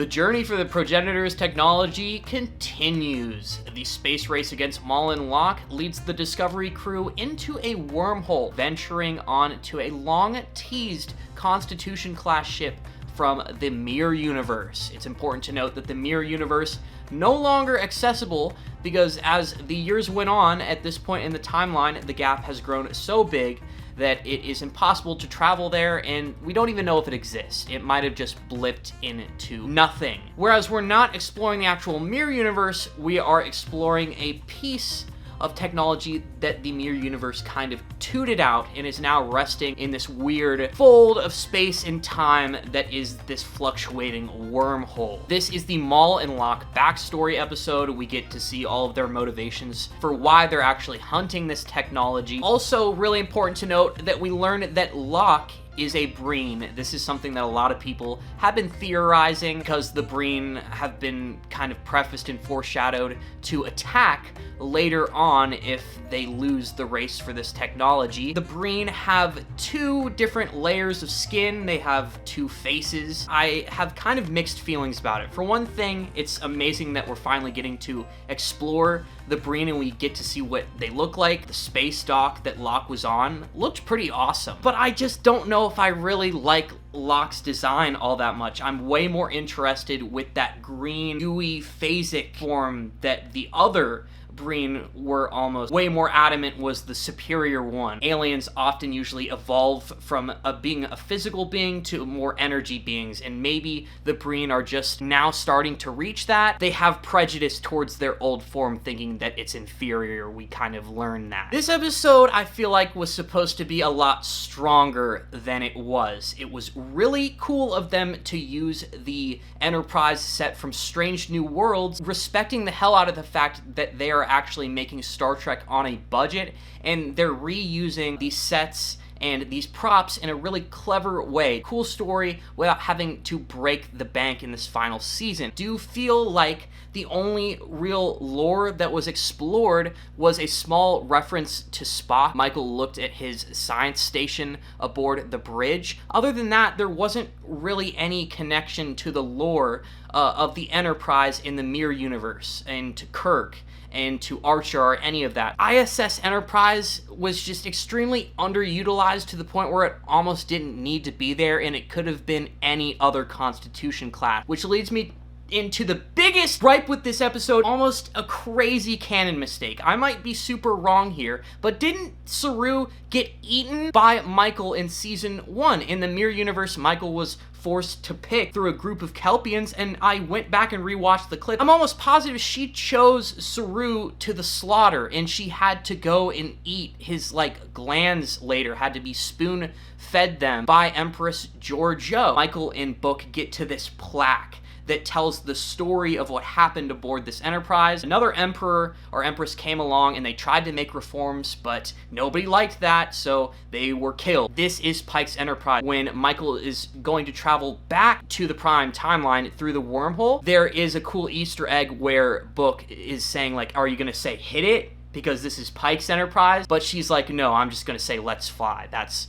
The journey for the progenitors technology continues. The space race against Maul and Locke leads the Discovery crew into a wormhole, venturing on to a long-teased Constitution-class ship from the Mirror Universe. It's important to note that the Mirror Universe no longer accessible because as the years went on, at this point in the timeline, the gap has grown so big that it is impossible to travel there, and we don't even know if it exists. It might have just blipped into nothing. Whereas we're not exploring the actual Mirror Universe, we are exploring a piece of technology that the Mirror Universe kind of tooted out and is now resting in this weird fold of space and time that is this fluctuating wormhole. This is the Maul and Locke backstory episode. We get to see all of their motivations for why they're actually hunting this technology. Also, really important to note that we learn that Locke is a Breen. This is something that a lot of people have been theorizing because the Breen have been kind of prefaced and foreshadowed to attack later on if they lose the race for this technology. The Breen have two different layers of skin. They have two faces. I have kind of mixed feelings about it. For one thing, it's amazing that we're finally getting to explore the Breen and we get to see what they look like. The space dock that Locke was on looked pretty awesome, but I just don't know if I really like Locke's design all that much. I'm way more interested with that green, gooey, phasic form that the other Breen were almost way more adamant was the superior one. Aliens often usually evolve from being a physical being to more energy beings, and maybe the Breen are just now starting to reach that. They have prejudice towards their old form, thinking that it's inferior. We kind of learn that. This episode, I feel like, was supposed to be a lot stronger than it was. It was really cool of them to use the Enterprise set from Strange New Worlds, respecting the hell out of the fact that they are actually making Star Trek on a budget, and they're reusing these sets and these props in a really clever way. Cool story without having to break the bank in this final season. Do feel like the only real lore that was explored was a small reference to Spock. Michael looked at his science station aboard the bridge. Other than that, there wasn't really any connection to the lore of the Enterprise in the Mirror Universe and to Kirk and to Archer or any of that. ISS Enterprise was just extremely underutilized to the point where it almost didn't need to be there, and it could have been any other Constitution class, which leads me into the biggest gripe with this episode, almost a crazy canon mistake. I might be super wrong here, but didn't Saru get eaten by Michael in season 1? In the Mirror Universe, Michael was forced to pick through a group of Kelpians, and I went back and rewatched the clip. I'm almost positive she chose Saru to the slaughter, and she had to go and eat his, glands later, had to be spoon-fed them by Empress Georgiou. Michael and Book get to this plaque that tells the story of what happened aboard this Enterprise. Another emperor or empress came along and they tried to make reforms, but nobody liked that, so they were killed. This is Pike's Enterprise. When Michael is going to travel back to the Prime timeline through the wormhole, there is a cool Easter egg where Book is saying, are you gonna say hit it? Because this is Pike's Enterprise? But she's like, no, I'm just gonna say let's fly. That's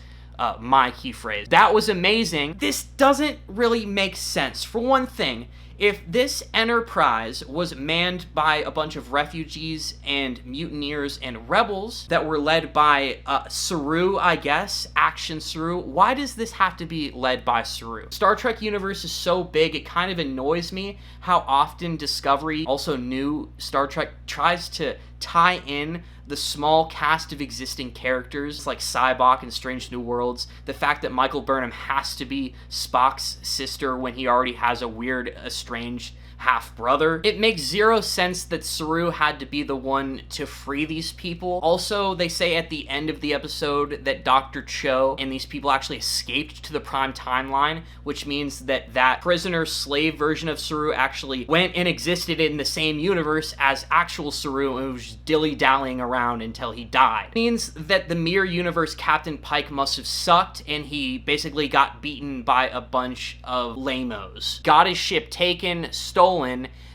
my key phrase. That was amazing. This doesn't really make sense. For one thing, if this Enterprise was manned by a bunch of refugees and mutineers and rebels that were led by Saru, I guess, Action Saru, why does this have to be led by Saru? Star Trek universe is so big, it kind of annoys me how often Discovery, also new Star Trek, tries to tie in the small cast of existing characters like Cybok and Strange New Worlds. The fact that Michael Burnham has to be Spock's sister when he already has a weird, estranged half-brother. It makes zero sense that Saru had to be the one to free these people. Also, they say at the end of the episode that Dr. Cho and these people actually escaped to the Prime timeline, which means that that prisoner-slave version of Saru actually went and existed in the same universe as actual Saru and was just dilly-dallying around until he died. It means that the Mirror Universe Captain Pike must have sucked and he basically got beaten by a bunch of lamos. Got his ship taken, stolen.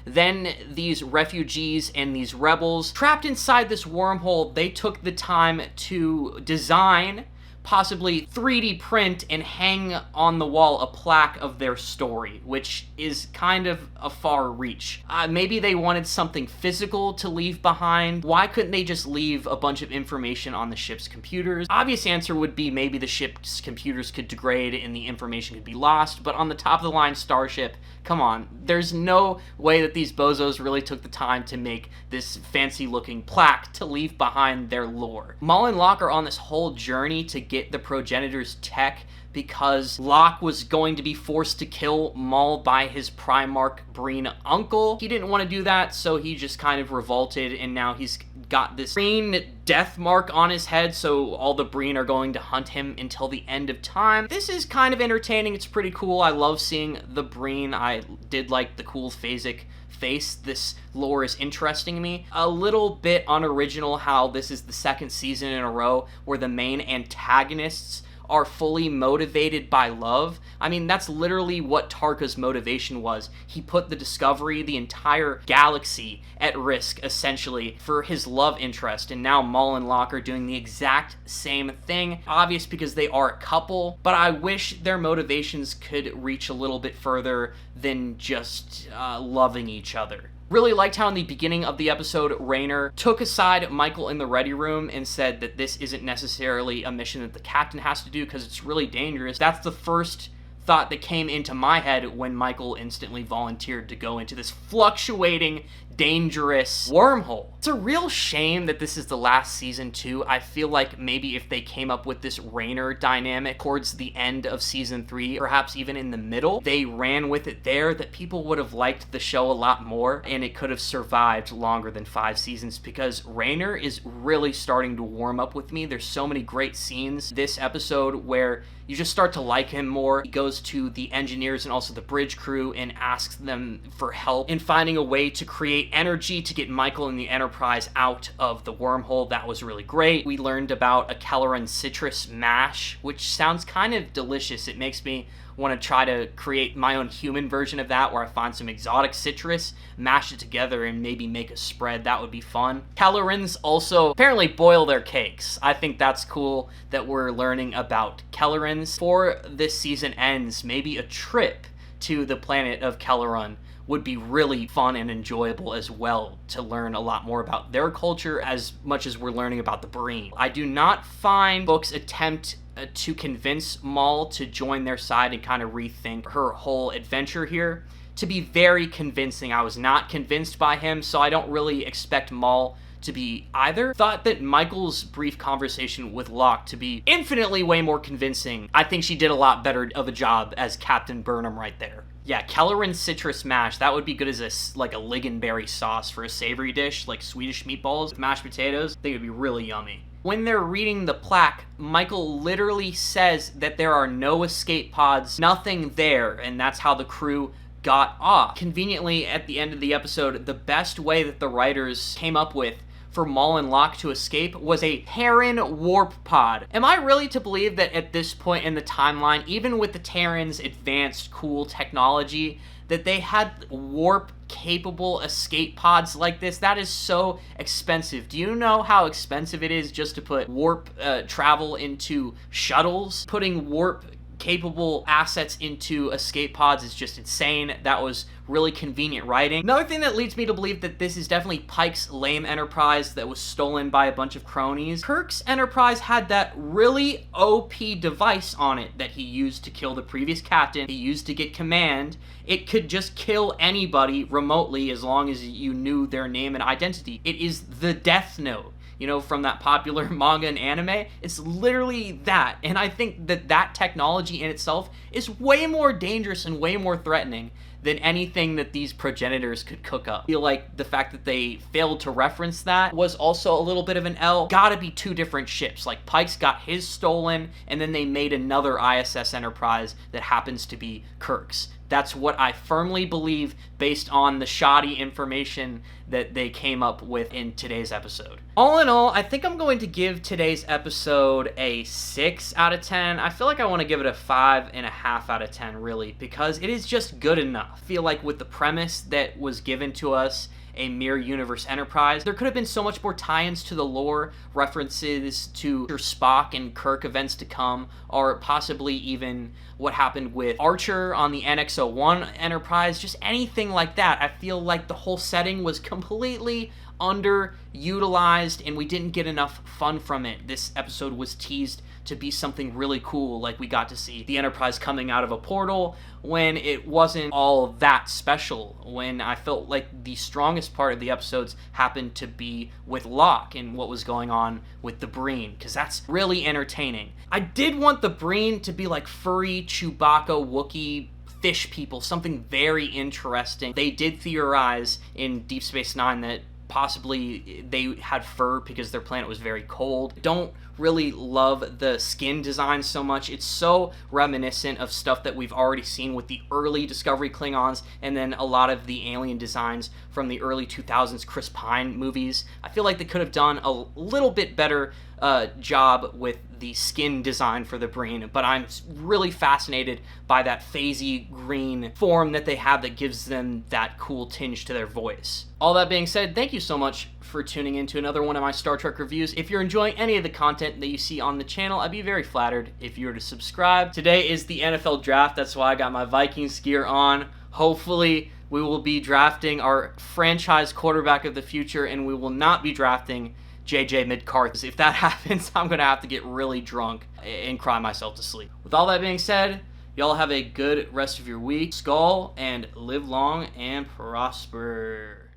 Then these refugees and these rebels trapped inside this wormhole, they took the time to design, possibly 3D print and hang on the wall a plaque of their story, which is kind of a far reach. Maybe they wanted something physical to leave behind. Why couldn't they just leave a bunch of information on the ship's computers? Obvious answer would be maybe the ship's computers could degrade and the information could be lost, but on the top of the line starship, come on, there's no way that these bozos really took the time to make this fancy looking plaque to leave behind their lore. Maul and Locke are on this whole journey to get the progenitors' tech because Locke was going to be forced to kill Maul by his Primarch Breen uncle. He didn't want to do that, so he just kind of revolted, and now he's got this Breen death mark on his head, so all the Breen are going to hunt him until the end of time. This is kind of entertaining. It's pretty cool. I love seeing the Breen. I did like the cool phasic face. This lore is interesting to me. A little bit unoriginal how this is the second season in a row where the main antagonists are fully motivated by love. I mean, that's literally what Tarka's motivation was. He put the Discovery, the entire galaxy, at risk, essentially, for his love interest, and now Maul and Locke are doing the exact same thing. Obvious because they are a couple, but I wish their motivations could reach a little bit further than just loving each other. Really liked how in the beginning of the episode, Raynor took aside Michael in the ready room and said that this isn't necessarily a mission that the captain has to do because it's really dangerous. That's the first thought that came into my head when Michael instantly volunteered to go into this fluctuating, dangerous wormhole. It's a real shame that this is the last season too. I feel like maybe if they came up with this Raynor dynamic towards the end of season 3, perhaps even in the middle, they ran with it there, that people would have liked the show a lot more and it could have survived longer than 5 seasons, because Raynor is really starting to warm up with me. There's so many great scenes this episode where you just start to like him more. He goes to the engineers and also the bridge crew and asks them for help in finding a way to create energy to get Michael and the Enterprise out of the wormhole. That was really great. We learned about a Kelleran citrus mash, which sounds kind of delicious. It makes me want to try to create my own human version of that, where I find some exotic citrus, mash it together, and maybe make a spread. That would be fun. Kellerans also apparently boil their cakes. I think that's cool that we're learning about Kellerans. Before this season ends, maybe a trip to the planet of Kelleran would be really fun and enjoyable as well, to learn a lot more about their culture as much as we're learning about the Breen. I do not find Book's attempt to convince Maul to join their side and kind of rethink her whole adventure here to be very convincing. I was not convinced by him, so I don't really expect Maul to be either. Thought that Michael's brief conversation with Locke to be infinitely way more convincing. I think she did a lot better of a job as Captain Burnham right there. Yeah, Kelleran citrus mash, that would be good as a lingonberry sauce for a savory dish, like Swedish meatballs with mashed potatoes. I think it would be really yummy. When they're reading the plaque, Michael literally says that there are no escape pods, nothing there, and that's how the crew got off. Conveniently, at the end of the episode, the best way that the writers came up with for Maul and Locke to escape was a Terran warp pod. Am I really to believe that at this point in the timeline, even with the Terrans' advanced, cool technology, that they had warp-capable escape pods like this? That is so expensive. Do you know how expensive it is just to put warp travel into shuttles? Putting warp-capable assets into escape pods is just insane. That was really convenient writing. Another thing that leads me to believe that this is definitely Pike's lame Enterprise that was stolen by a bunch of cronies. Kirk's Enterprise had that really OP device on it that he used to kill the previous captain. He used to get command. It could just kill anybody remotely as long as you knew their name and identity. It is the Death Note. You know, from that popular manga and anime, it's literally that. And I think that that technology in itself is way more dangerous and way more threatening than anything that these progenitors could cook up. I feel like the fact that they failed to reference that was also a little bit of an L. Gotta be 2 different ships. Like, Pike's got his stolen, and then they made another ISS Enterprise that happens to be Kirk's. That's what I firmly believe based on the shoddy information that they came up with in today's episode. All in all, I think I'm going to give today's episode a 6 out of 10. I feel like I want to give it a 5.5 out of 10, really, because it is just good enough. I feel like with the premise that was given to us, a mirror universe enterprise, there could have been so much more tie-ins to the lore, references to Spock and Kirk events to come, or possibly even what happened with Archer on the NX-01 Enterprise, just anything like that. I feel like the whole setting was completely underutilized and we didn't get enough fun from it. This episode was teased to be something really cool, like we got to see the Enterprise coming out of a portal when it wasn't all that special, when I felt like the strongest part of the episodes happened to be with Locke and what was going on with the Breen, because that's really entertaining. I did want the Breen to be like furry Chewbacca Wookiee fish people, something very interesting. They did theorize in Deep Space Nine that possibly they had fur because their planet was very cold. Don't really love the skin design so much. It's so reminiscent of stuff that we've already seen with the early Discovery Klingons and then a lot of the alien designs from the early 2000s Chris Pine movies. I feel like they could have done a little bit better job with the skin design for the Breen, but I'm really fascinated by that phasey green form that they have that gives them that cool tinge to their voice. All that being said, thank you so much for tuning in to another one of my Star Trek reviews. If you're enjoying any of the content that you see on the channel, I'd be very flattered if you were to subscribe. Today is the NFL draft, that's why I got my Vikings gear on. Hopefully we will be drafting our franchise quarterback of the future and we will not be drafting JJ McCarthy. If that happens, I'm going to have to get really drunk and cry myself to sleep. With all that being said, y'all have a good rest of your week. Skull and live long and prosper.